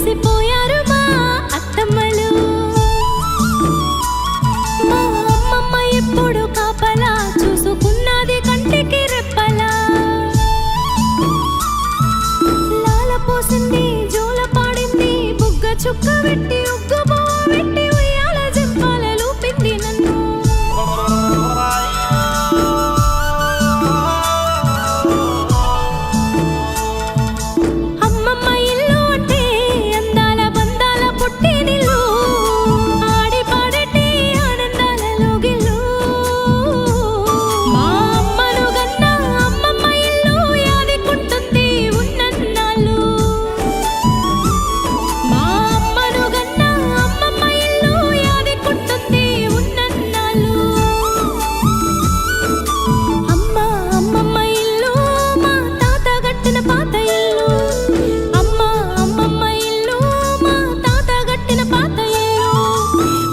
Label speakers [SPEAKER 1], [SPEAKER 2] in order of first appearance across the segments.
[SPEAKER 1] మురిసిపోయారు మా అత్తమ్మలు. మా అమ్మమ్మ ఎప్పుడు కాపలా చూసుకున్నది కంటికి రెప్పలా. లాల పోసింది జోల పాడింది బుగ్గ చుక్క పెట్టి ఉగ్గు బొమ్మ పెట్టి ఉయ్యాల జంపాల లూపింది నన్ను. అమ్మమ్మ ఇల్లు అంటే అందాల బంధాల పుట్టినిల్లు, ఆడి పాడటి ఆనందాల లోగిల్లు. మా అమ్మను గన్న అమ్మమ్మ ఇల్లు యాదికుంటుంది ఉన్నన్నాళ్ళు. మా అమ్మను గన్న అమ్మమ్మ ఇల్లు యాదికుంటుంది ఉన్నన్నాళ్ళు. అమ్మ అమ్మమ్మ ఇల్లు మా తాత గట్టిన పాత ఇల్లు. అమ్మ అమ్మమ్మ ఇల్లు మా తాత గట్టిన పాత ఇల్లు.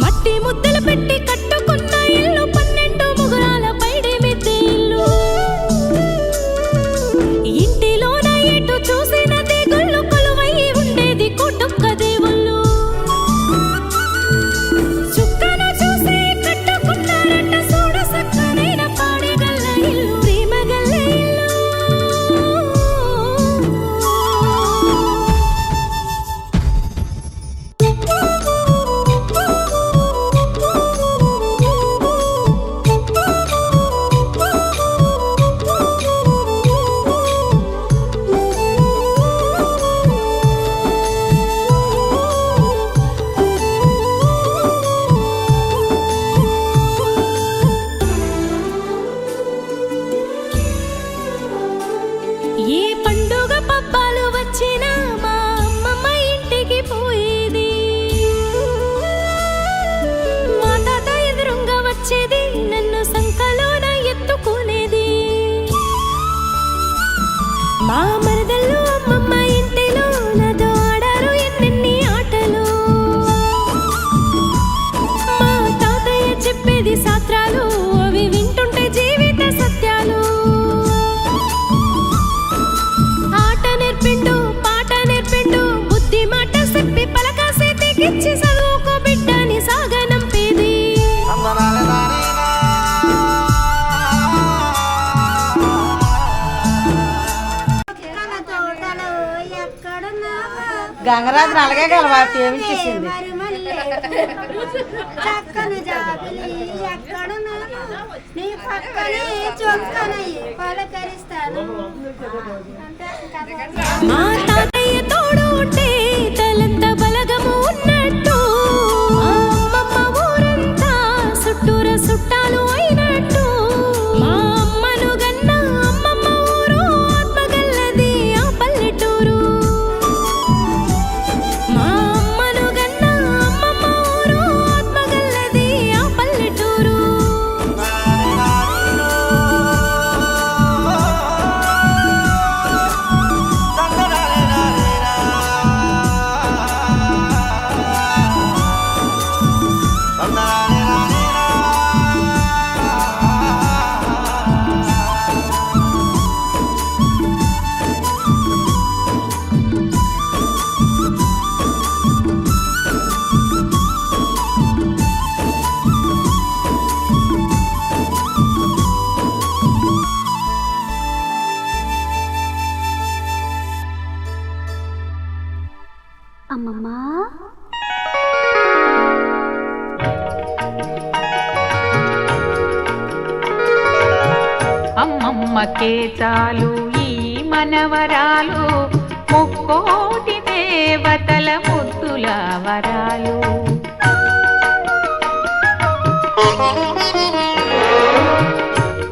[SPEAKER 1] మట్టి ముద్దలు పెట్టి కట్టుకున్న ఇల్లు 12 ముగురాల పైడి మిద్దె ఇల్లు. ఇంటిలోన ఎటు చూసిన దేగుళ్ళు కొలువై ఉండేది కోటొక్క దేవుళ్ళు. చుక్కను చూసి కట్టుకున్నారట చూడ సక్కనైన పాడగల్ల ఇల్లు, ప్రేమగల్ల ఇల్లు. ఏ పండుగ పబ్బాలు వచ్చినా మా అమ్మమ్మ ఇంటికి పోయేది. మా తాత ఎదురుంగా వచ్చేది నన్ను సంకలోన ఎత్తుకునేది. మా మరదళ్ళు అమ్మమ్మ ఇంటిలో నాతో ఆడారు ఎన్నెన్ని ఆటలు. మా తాతయ్య చెప్పేది శాస్త్రాలు, అవి వింటుంటే జీవిత సత్యాలు. ఆట నేర్పిండు పాట నేర్పిండు బుద్ధి మాట చెప్పి పలక చేతికిచ్చి చదువుకో బిడ్డని సాగనంపేది.
[SPEAKER 2] గంగరాజు అలాగే గలవా ప్రేమించేసింది.
[SPEAKER 3] చక్కని జాబిలి ఎక్కడున్నాను నీ పక్కనే చొక్కనై పలకరిస్తాను.
[SPEAKER 1] మా తాతయ్య తోడు ఉంటే తలంత బలగము ఉన్నట్టు. మా అమ్మమ్మ ఊరంతా చుట్టూర చుట్టాలు అయినట్టు. మా అమ్మను గన్న అమ్మమ్మ ఊరు ఆత్మగల్లది ఆ పల్లెటూరు. మా అమ్మను గన్న అమ్మమ్మ ఊరు ఆత్మగల్లది ఆ పల్లెటూరు. అమ్మమ్మా
[SPEAKER 4] అమ్మమ్మకే చాలు ఈ మనవరాలు, ముక్కోటి దేవతల ముద్దుల వరాలు.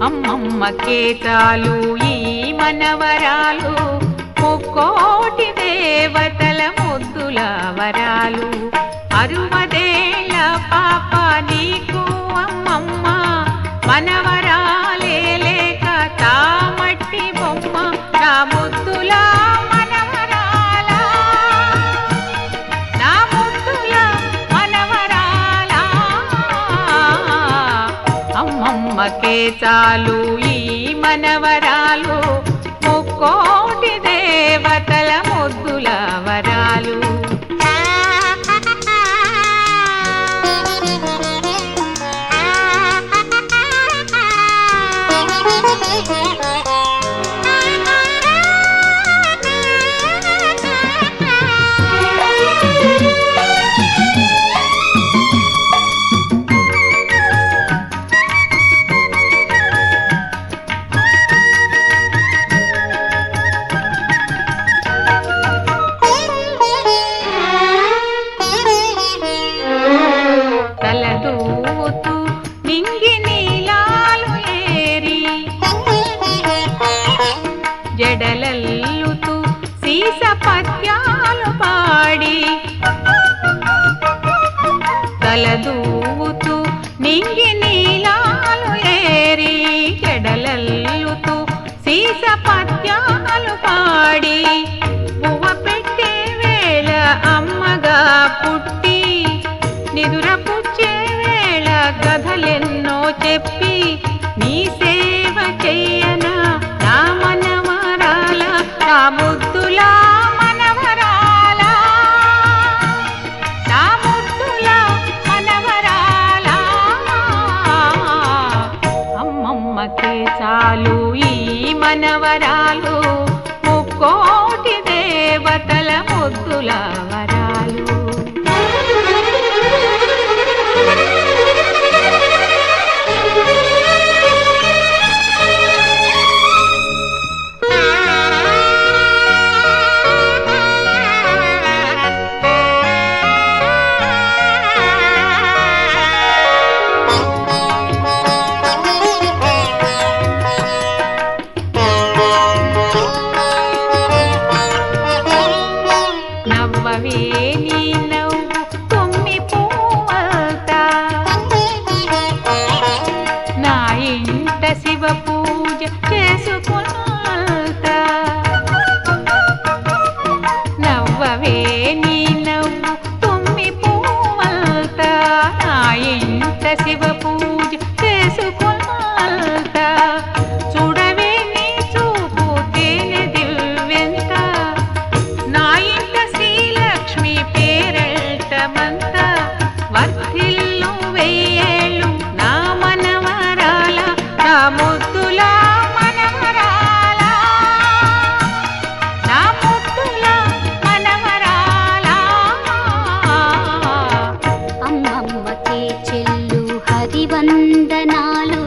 [SPEAKER 4] అమ్మమ్మకే చాలు ఈ మనవరాలు, ముక్కోటి దేవతల ముద్దుల వరాలు. 60 ఏళ్ల పాప నీకు అమ్మమ్మ, మనవరాలే లేక తామట్టి బొమ్మ. నా ముద్దుల మనవరాలా, నా ముద్దుల మనవరాలా. అమ్మమ్మకే చాలు ఈ మనవరాలు, ముక్కోటి దేవతల ముద్దుల వరాలు. చెప్పి నీ సేవ చెయ్యనా నా మనవరాల నా ముద్దులా మనవరాల నా ముద్దులా మనవరాల అమ్మమ్మకే చాలు ఈ మనవరాలు ముక్కోటి దేవతల ముద్దుల వరాలు నవ్వవే నీ నవ్వు కొమ్మి పువ్వల్తా నా ఇంట శివ పూజ చేసుకున్నంత నవ్వవే నీ నవ్వు కొమ్మి పువ్వల్తా నా ఇంట శివ పూజ చేసుకున్నంత చూడవే నీ చూపు తేనె దివ్వెంత నా ఇంట శ్రీలక్ష్మి పేరెంటమంత వర్ధిల్లు వెయ్యేళ్ళు నా మనవరాల నా ముద్దుల మనవరాల నా ముద్దుల మనవరాల
[SPEAKER 3] అమ్మమ్మకే చెల్లు హరివందనాలు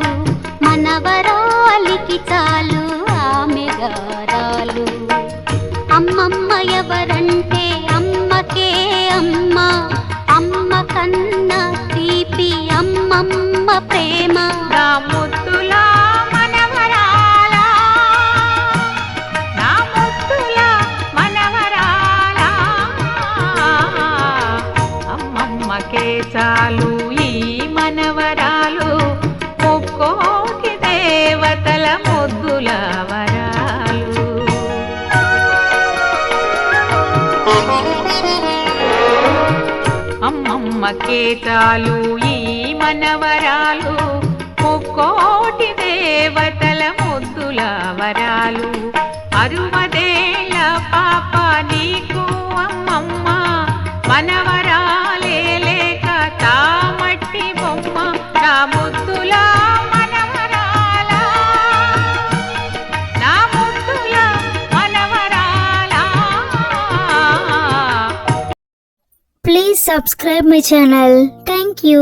[SPEAKER 3] మనవరాలికి చాలు ఆమె గారాలు అమ్మమ్మ ఎవరంటే అమ్మకే అమ్మ అమ్మ కన్నా తీపి అమ్మమ్మ ప్రేమ
[SPEAKER 4] నా ముద్దుల మనవరాల నా ముద్దుల మనవరాల అమ్మమ్మకే చాలు ఈ మనవరాలు ముక్కోటి దేవతల ముద్దుల వరాలు అమ్మమ్మకే చాలు ఈ మనవరాలు ముక్కోటి దేవతల ముద్దుల వరాలు అరువదేళ్ళ పాప నీకు అమ్మమ్మ మనవరాలే లేక తామట్టి బొమ్మ నా ముద్దుల మనవరాల నా ముద్దుల మనవరాల
[SPEAKER 5] Please subscribe my channel. Thank you.